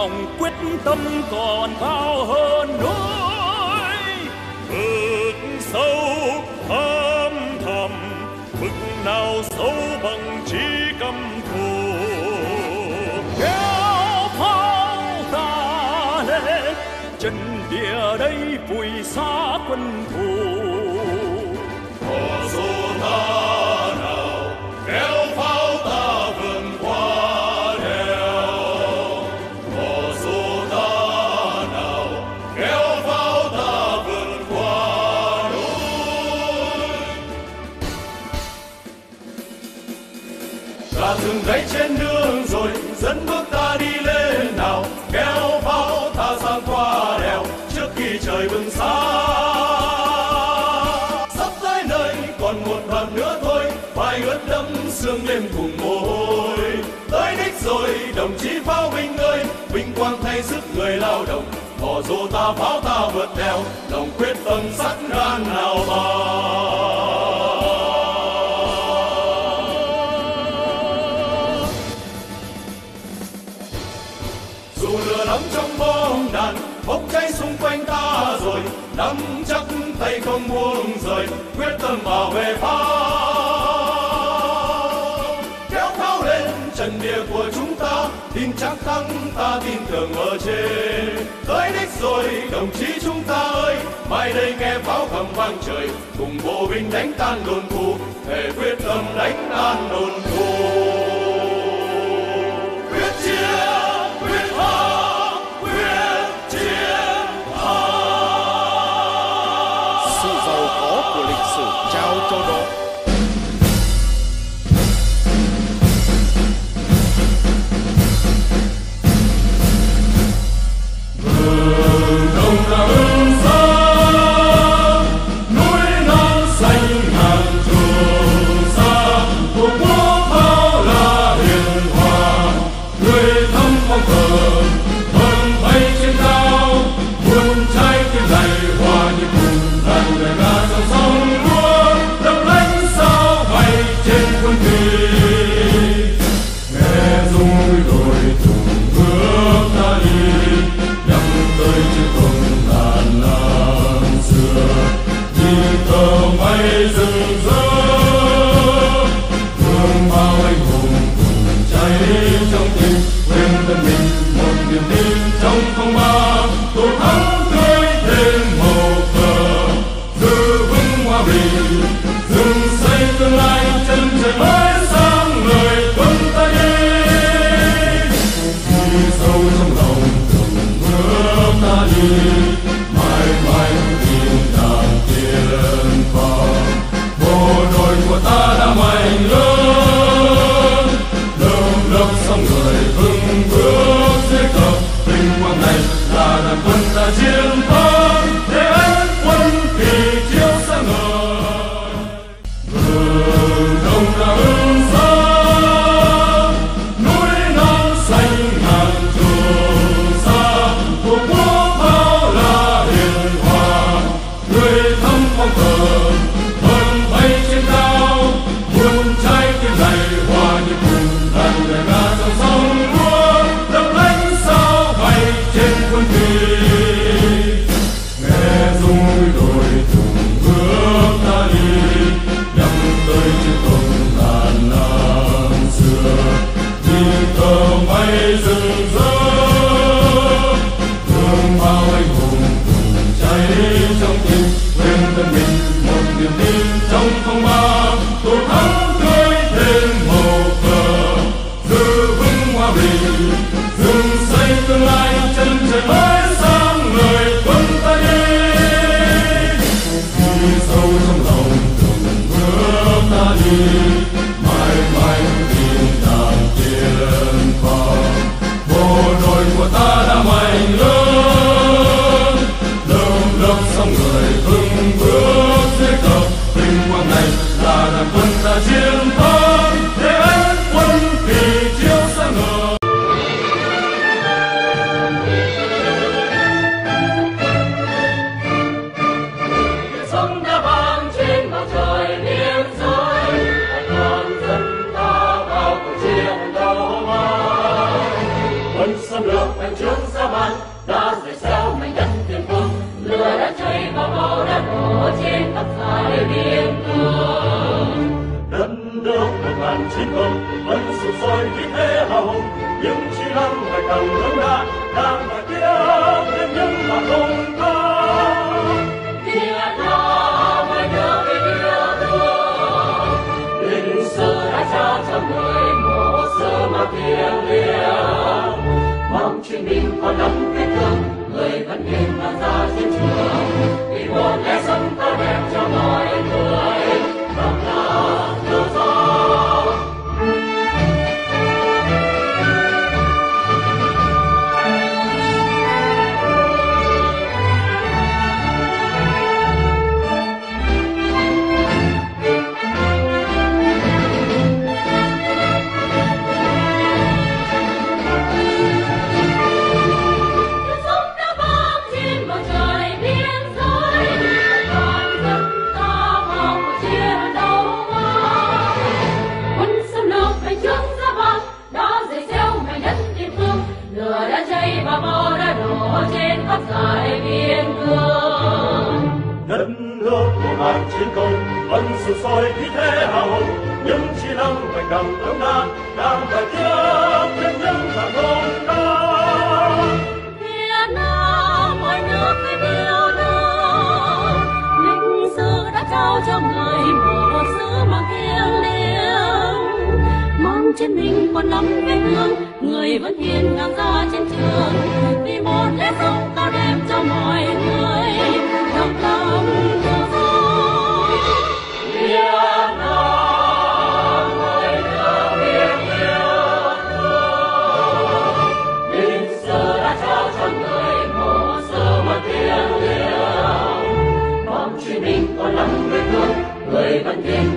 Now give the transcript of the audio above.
lòng quyết tâm còn cao hơn núi. Vực sâu thăm thầm, vực nào sâu bằng trí căm thù. Kéo pháo ta lên, chân địa đây vùi xa quân thù. Có số ta nào kéo pháo ta vượt qua đèo. Có số ta nào kéo pháo ta vượt qua núi. Ta từng thấy trên đường rồi dẫn bước ta đi lên nào. Kéo pháo ta sang qua đèo trước khi trời bừng sáng. Sắp tới nơi còn một đoạn nữa thôi, phải ướt đẫm sương đêm cùng mồ hôi. Tới đích rồi đồng chí pháo binh ơi, vinh quang thay sức người lao động. Bỏ dù ta pháo ta vượt đèo, lòng quyết tâm sắt gan nào bao. Dù lửa nóng trong bom đạn bốc cháy xung quanh ta rồi, nắm chắc tay không buông rời, quyết tâm bảo vệ pháo. Kéo pháo lên trần địa của chúng ta, tin chắc thắng ta tin tưởng ở trên. Tới đích rồi đồng chí chúng ta ơi, mai đây nghe pháo cầm vang trời, cùng bộ binh đánh tan đồn thù, thề quyết tâm đánh tan đồn thù. Quyết chiến, quyết thắng, quyết chiến thắng. Sự giàu có của lịch sử trao cho đó. Đông là ơn xa, núi non xanh ngàn trường sa. Tổ quốc bao la hiền hòa, người thăm phong cờ vần bay trên cao. Muôn trái tim này hòa nhịp cùng đàn người ca trong sông lúa, lấp lánh sao bay trên quân thủy. Nghe rung đồi từng bước ta đi, nhắc tới chiếc công ngàn năm xưa. Nhìn cờ bay rực rỡ, thương bao anh hùng cùng cháy trong tim. Quên thân mình một niềm tin trong phong ba, tổ thắng tươi thêm màu cờ. Giữ vững hòa bình, dựng xây tương lai, chân trời mới sáng ngời quân ta đi. Đi sâu trong lòng từng bước ta đi, mãi mãi tin đàng tiên phong. Bộ đội của ta đã mạnh lớn, lớp lớp sóng người vững bước dưới cờ. Vinh quang này là đàn quân ta chiến thắng, để ánh quân kỳ chiếu sáng ngời. Đông là ơn xa, núi non xanh ngàn trường sa. Tổ quốc bao la hiền hòa, người thăm phong cờ vần bay trên cao. Muôn trái tim này hòa nhịp cùng đàn người ca trong sông lúa, lấp lánh sao bay trên quân thủy. Nghe rung đồi từng bước ta đi, nhắc tới chiếc công ngàn năm xưa. Nhìn cờ bay rực rỡ, thương bao anh hùng cùng cháy trong tim. Quên thân mình một niềm tin trong phong ba, tổ thắng tươi thêm màu cờ. nước 1900 vẫn sụp sôi khí thế hào hùng, những chi lăng ngày càng lớn đa đang và tiếp thêm những mà không có. Việt Nam ơi nhớ về yêu thương, lịch sử đã trao cho người một sứ mạng thiêng liêng. Mong chuyên binh còn đắm vết thương, người vẫn hiên ngang ra chiến trường, vì một lẽ sống cao đẹp cho mọi người, độc lập tự do. Đất nước của ngàn chiến công vẫn sụp sôi khí thế hào hùng, những chi lăng ngày càng lớn đa đang phải tiếp thêm những mà không có. Việt Nam ơi nước yêu thương, lịch sử đã trao cho người một sứ mạng thiêng liêng. Mong trên mình còn lắm vết thương, người vẫn hiên ngang ra chiến trường, vì một lẽ sống cao đẹp cho mọi người, độc lập tự do. Việt Nam ơi nước yêu thương, lịch sử đã trao cho người một sứ mạng thiêng liêng. Mong truy mình còn lắm vết thương, người vẫn hiên